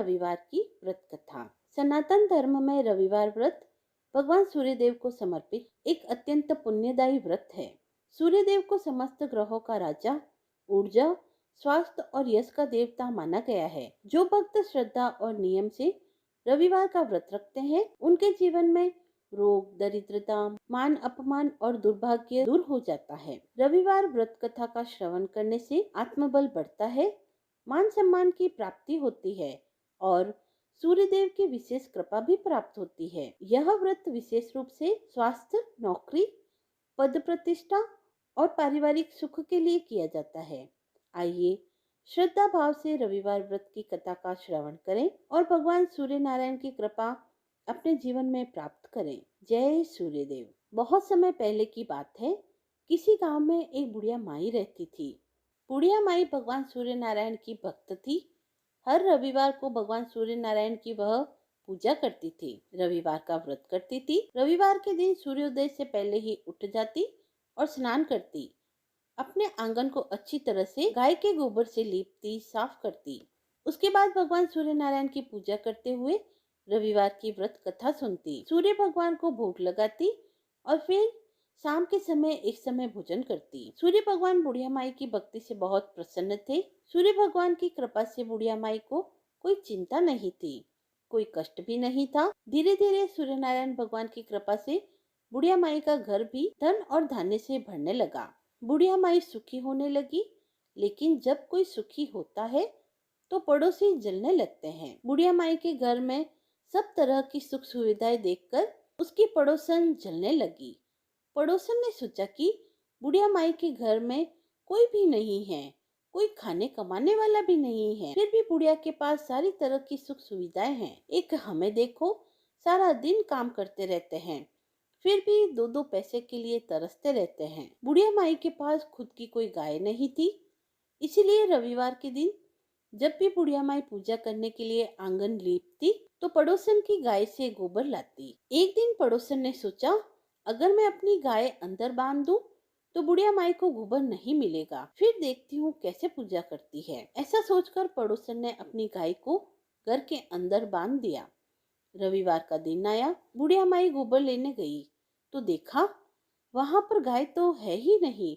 रविवार की व्रत कथा। सनातन धर्म में रविवार व्रत भगवान सूर्यदेव को समर्पित एक अत्यंत पुण्यदायी व्रत है। सूर्यदेव को समस्त ग्रहों का राजा, ऊर्जा, स्वास्थ्य और यश का देवता माना गया है। जो भक्त श्रद्धा और नियम से रविवार का व्रत रखते हैं, उनके जीवन में रोग, दरिद्रता, मान अपमान और दुर्भाग्य दूर हो जाता है। रविवार व्रत कथा का श्रवण करने से आत्मबल बढ़ता है, मान सम्मान की प्राप्ति होती है और सूर्यदेव की विशेष कृपा भी प्राप्त होती है। यह व्रत विशेष रूप से स्वास्थ्य, नौकरी, पद प्रतिष्ठा और पारिवारिक सुख के लिए किया जाता है। आइए श्रद्धा भाव से रविवार व्रत की कथा का श्रवण करें और भगवान सूर्य नारायण की कृपा अपने जीवन में प्राप्त करें। जय सूर्यदेव। बहुत समय पहले की बात है। किसी गांव में एक बुढ़िया माई रहती थी। बुढ़िया माई भगवान सूर्य नारायण की भक्त थी। हर रविवार को भगवान सूर्य नारायण की वह पूजा करती थी, रविवार का व्रत करती थी। रविवार के दिन सूर्योदय से पहले ही उठ जाती और स्नान करती। अपने आंगन को अच्छी तरह से गाय के गोबर से लीपती, साफ करती। उसके बाद भगवान सूर्य नारायण की पूजा करते हुए रविवार की व्रत कथा सुनती, सूर्य भगवान को भोग लगाती और फिर शाम के समय एक समय भोजन करती। सूर्य भगवान बुढ़िया माई की भक्ति से बहुत प्रसन्न थे। सूर्य भगवान की कृपा से बुढ़िया माई को कोई चिंता नहीं थी, कोई कष्ट भी नहीं था। धीरे धीरे सूर्य नारायण भगवान की कृपा से बुढ़िया माई का घर भी धन और धान्य से भरने लगा। बुढ़िया माई सुखी होने लगी। लेकिन जब कोई सुखी होता है तो पड़ोसी जलने लगते हैं। बुढ़िया माई के घर में सब तरह की सुख सुविधाएं देखकर उसकी पड़ोसन जलने लगी। पड़ोसन ने सोचा कि बुढ़िया माई के घर में कोई भी नहीं है, कोई खाने कमाने वाला भी नहीं है, फिर भी बुढ़िया के पास सारी तरह की सुख सुविधाएं हैं। एक हमें देखो, सारा दिन काम करते रहते हैं, फिर भी दो दो पैसे के लिए तरसते रहते हैं। बुढ़िया माई के पास खुद की कोई गाय नहीं थी, इसीलिए रविवार के दिन जब भी बुढ़िया माई पूजा करने के लिए आंगन लीपती तो पड़ोसन की गाय से गोबर लाती। एक दिन पड़ोसन ने सोचा, अगर मैं अपनी गाय अंदर बांध दूं तो बुढ़िया माई को गोबर नहीं मिलेगा, फिर देखती हूँ कैसे पूजा करती है। ऐसा सोचकर पड़ोसन ने अपनी गाय को घर के अंदर बांध दिया। रविवार का दिन आया। बुढ़िया माई गोबर लेने गई तो देखा वहां पर गाय तो है ही नहीं।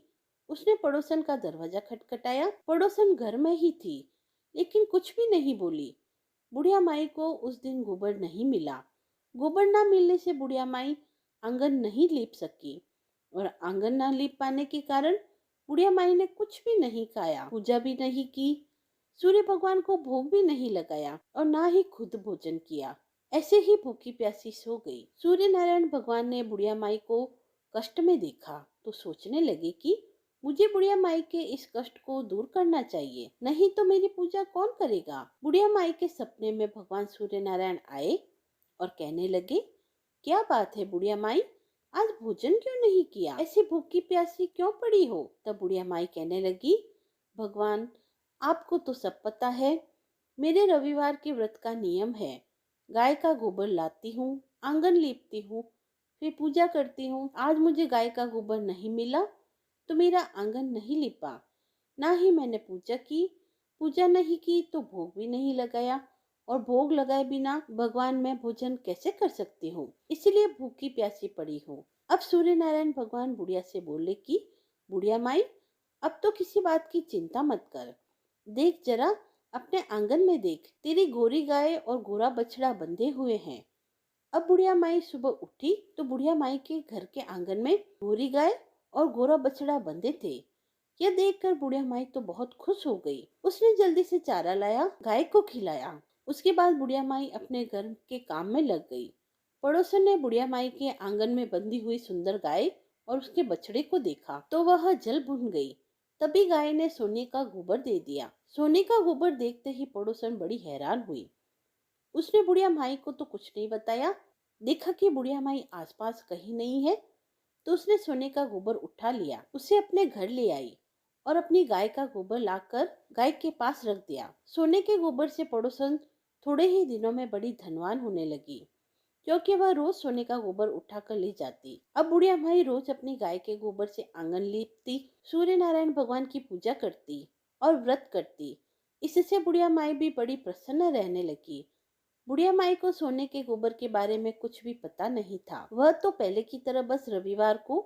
उसने पड़ोसन का दरवाजा खटखटाया। पड़ोसन घर में ही थी, लेकिन कुछ भी नहीं बोली। बुढ़िया माई को उस दिन गोबर नहीं मिला। गोबर ना मिलने से बुढ़िया माई आंगन नहीं लीप सकी और आंगन ना लीप पाने के कारण बुढ़िया माई ने कुछ भी नहीं खाया, पूजा भी नहीं की, सूर्य भगवान को भोग भी नहीं लगाया और ना ही खुद भोजन किया। ऐसे ही भूखी प्यासी सो गई। सूर्य नारायण भगवान ने बुढ़िया माई को कष्ट में देखा तो सोचने लगे कि मुझे बुढ़िया माई के इस कष्ट को दूर करना चाहिए, नहीं तो मेरी पूजा कौन करेगा। बुढ़िया माई के सपने में भगवान सूर्य नारायण आए और कहने लगे, क्या बात है बुढ़िया माई, आज भोजन क्यों नहीं किया, ऐसी भूखी प्यासी क्यों पड़ी हो। तब बुढ़िया माई कहने लगी, भगवान आपको तो सब पता है, मेरे रविवार के व्रत का नियम है, गाय का गोबर लाती हूँ, आंगन लीपती हूँ, फिर पूजा करती हूँ। आज मुझे गाय का गोबर नहीं मिला तो मेरा आंगन नहीं लिपा, ना ही मैंने पूजा की। पूजा नहीं की तो भोग भी नहीं लगाया और भोग लगाए बिना भगवान मैं भोजन कैसे कर सकती हूँ, इसलिए भूखी प्यासी पड़ी हूँ। अब सूर्य नारायण भगवान बुढ़िया से बोले कि बुढ़िया माई, अब तो किसी बात की चिंता मत कर। देख जरा अपने आंगन में देख, तेरी गोरी गाय और गोरा बछड़ा बंधे हुए हैं। अब बुढ़िया माई सुबह उठी तो बुढ़िया माई के घर के आंगन में गोरी गाय और गोरा बछड़ा बंधे थे। यह देखकर बुढ़िया माई तो बहुत खुश हो गई। उसने जल्दी से चारा लाया, गाय को खिलाया। उसके बाद बुढ़िया माई अपने घर के काम में लग गई। पड़ोसन ने बुढ़िया माई के आंगन में बंधी हुई सुंदर गाय और उसके बछड़े को देखा तो वह जल भुन गई। तभी गाय ने सोने का गोबर दे दिया। सोने का गोबर देखते ही पड़ोसन बड़ी हैरान हुई। उसने बुढ़िया माई को तो कुछ नहीं बताया। देखा कि बुढ़िया माई आसपास कहीं नहीं है तो उसने सोने का गोबर उठा लिया, उसे अपने घर ले आई और अपनी गाय का गोबर लाकर गाय के पास रख दिया। सोने के गोबर से पड़ोसन थोड़े ही दिनों में बड़ी धनवान होने लगी, क्योंकि वह रोज सोने का गोबर उठाकर ले जाती। अब बुढ़िया माई रोज अपनी गाय के गोबर से आंगन लीपती, सूर्य नारायण भगवान की पूजा करती और व्रत करती। इससे बुढ़िया माई भी बड़ी प्रसन्न रहने लगी। बुढ़िया माई को सोने के गोबर के बारे में कुछ भी पता नहीं था। वह तो पहले की तरह बस रविवार को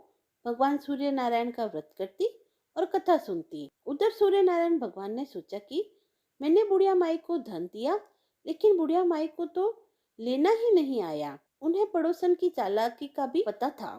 भगवान सूर्य नारायण का व्रत करती और कथा सुनती। उधर सूर्य नारायण भगवान ने सोचा कि मैंने बुढ़िया माई को धन दिया, लेकिन बुढ़िया माई को तो लेना ही नहीं आया। उन्हें पड़ोसन की चालाकी का भी पता था।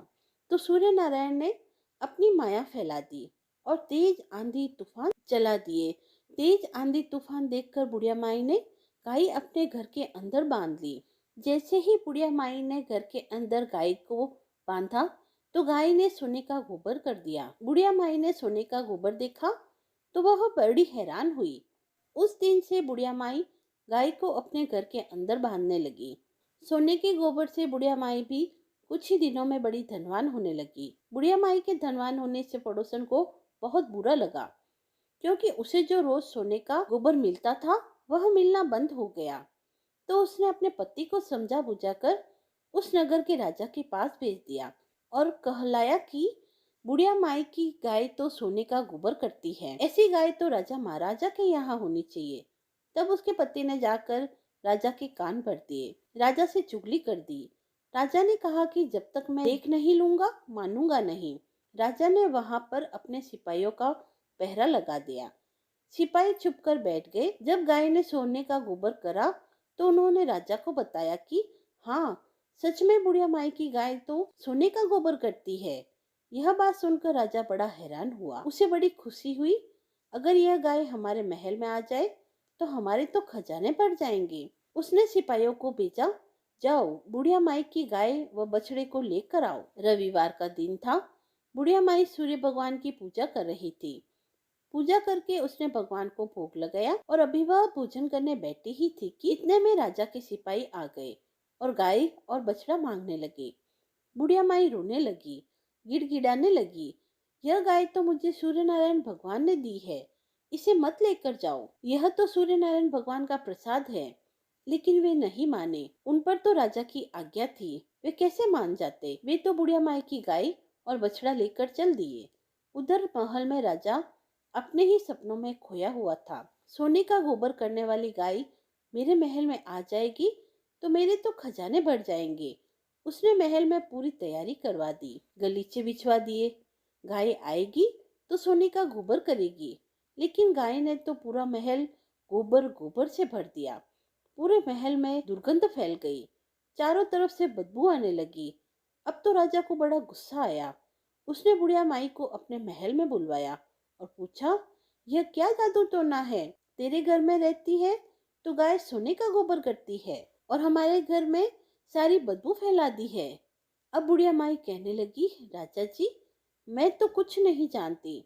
तो सूर्य नारायण ने अपनी माया फैला दी और तेज आंधी तूफान चला दिए। तेज आंधी तूफान देखकर बुढ़िया माई ने गाय अपने घर के अंदर बांध ली। जैसे ही बुढ़िया माई ने घर के अंदर गाय को बांधा तो गाय ने सोने का गोबर कर दिया। बुढ़िया माई ने सोने का गोबर देखा तो वह बड़ी हैरान हुई। उस दिन से बुढ़िया माई गाय को अपने घर के अंदर बांधने लगी। सोने के गोबर से बुढ़िया माई भी कुछ ही दिनों में बड़ी धनवान होने लगी। बुढ़िया माई के धनवान होने से पड़ोसन को बहुत बुरा लगा, क्योंकि उसे जो रोज सोने का गोबर मिलता था वह मिलना बंद हो गया। तो उसने अपने पति को समझा बुझाकर उस नगर के राजा के पास भेज दिया और कहलाया कि बुढ़िया माई की गाय तो सोने का गोबर करती है, ऐसी गाय तो राजा महाराजा के यहाँ होनी चाहिए। तब उसके पति ने जाकर राजा के कान भर दिए, राजा से चुगली कर दी। राजा ने कहा कि जब तक मैं देख नहीं लूंगा मानूंगा नहीं। राजा ने वहां पर अपने सिपाहियों का पहरा लगा दिया। सिपाही चुपकर बैठ गए। जब गाय ने सोने का गोबर करा तो उन्होंने राजा को बताया कि हाँ, सच में बुढ़िया माई की गाय तो सोने का गोबर करती है। यह बात सुनकर राजा बड़ा हैरान हुआ। उसे बड़ी खुशी हुई। अगर यह गाय हमारे महल में आ जाए तो हमारे तो खजाने भर जाएंगे। उसने सिपाहियों को भेजा, जाओ बुढ़िया माई की गाय व बछड़े को लेकर आओ। रविवार का दिन था। बुढ़िया माई सूर्य भगवान की पूजा कर रही थी। पूजा करके उसने भगवान को भोग लगाया और अभी वह भोजन करने बैठी ही थी कि इतने में राजा के सिपाही आ गए और गाय और बछड़ा मांगने लगे। बुढ़िया माई रोने लगी, गिड़गिड़ाने लगी, यह गाय तो मुझे सूर्य नारायण भगवान ने दी है, इसे मत लेकर जाओ। यह तो सूर्य नारायण भगवान का प्रसाद है। लेकिन वे नहीं माने। उन पर तो राजा की आज्ञा थी, वे कैसे मान जाते। वे तो बुढ़िया माई की गाय और बछड़ा लेकर चल दिए। उधर महल में राजा अपने ही सपनों में खोया हुआ था। सोने का गोबर करने वाली गाय मेरे महल में आ जाएगी तो मेरे तो खजाने भर जाएंगे। उसने महल में पूरी तैयारी करवा दी, गलीचे बिछवा दिए। गाय आएगी तो सोने का गोबर करेगी। लेकिन गाय ने तो पूरा महल गोबर गोबर से भर दिया। पूरे महल में दुर्गंध फैल गई, चारों तरफ से बदबू आने लगी। अब तो राजा को बड़ा गुस्सा आया। उसने बुढ़िया माई को अपने महल में बुलवाया और पूछा, यह क्या जादू टोना है? तेरे घर में रहती है तो गाय सोने का गोबर करती है और हमारे घर में सारी बदबू फैला दी है। अब बुढ़िया माई कहने लगी, राजा जी, मैं तो कुछ नहीं जानती।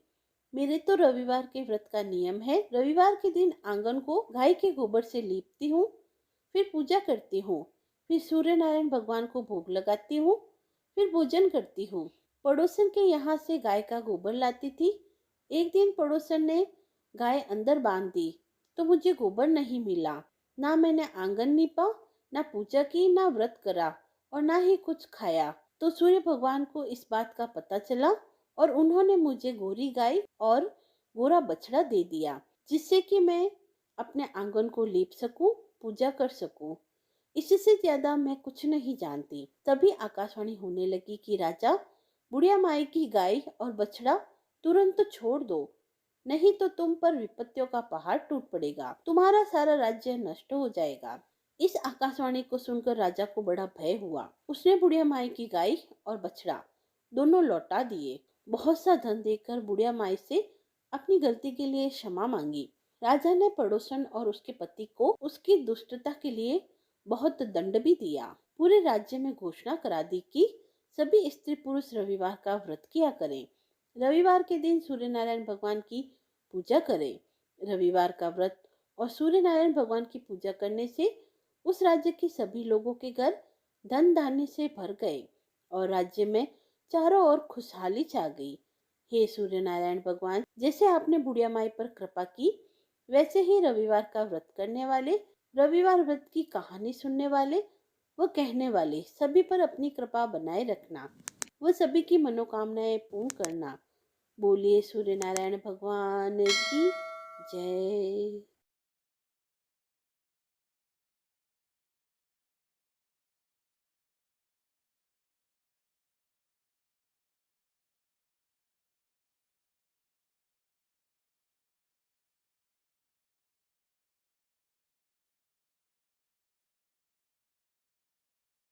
मेरे तो रविवार के व्रत का नियम है। रविवार के दिन आंगन को गाय के गोबर से लीपती हूँ, फिर पूजा करती हूँ, फिर सूर्य नारायण भगवान को भोग लगाती हूँ, फिर भोजन करती हूँ। पड़ोसन के यहाँ से गाय का गोबर लाती थी। एक दिन पड़ोसन ने गाय अंदर बांध दी तो मुझे गोबर नहीं मिला। ना मैंने आंगन नीपा, ना पूजा की, ना व्रत करा और ना ही कुछ खाया। तो सूर्य भगवान को इस बात का पता चला और उन्होंने मुझे गोरी गाय और गोरा बछड़ा दे दिया, जिससे कि मैं अपने आंगन को लीप सकूं, पूजा कर सकूं। इससे ज्यादा मैं कुछ नहीं जानती। तभी आकाशवाणी होने लगी कि राजा, बुढ़िया माई की गाय और बछड़ा तुरंत छोड़ दो, नहीं तो तुम पर विपत्तियों का पहाड़ टूट पड़ेगा, तुम्हारा सारा राज्य नष्ट हो जाएगा। इस आकाशवाणी को सुनकर राजा को बड़ा भय हुआ। उसने बुढ़िया माई की गाय और बछड़ा दोनों लौटा दिए। बहुत सा धन देकर बुढ़िया माई से अपनी गलती के लिए क्षमा मांगी। राजा ने पड़ोसन और उसके पति को उसकी दुष्टता के लिए बहुत दंड भी दिया। पूरे राज्य में घोषणा करा दी कि सभी स्त्री पुरुष रविवार का व्रत किया करें। रविवार के दिन सूर्य नारायण भगवान की पूजा करें। रविवार का व्रत और सूर्य नारायण भगवान की पूजा करने से उस राज्य के सभी लोगों के घर धन धान्य से भर गए और राज्य में चारों ओर खुशहाली छा गई। हे सूर्य नारायण भगवान, जैसे आपने बुढ़िया माई पर कृपा की, वैसे ही रविवार का व्रत करने वाले, रविवार व्रत की कहानी सुनने वाले व कहने वाले सभी पर अपनी कृपा बनाए रखना, वह सभी की मनोकामनाएं पूर्ण करना। बोलिए सूर्य नारायण भगवान की जय।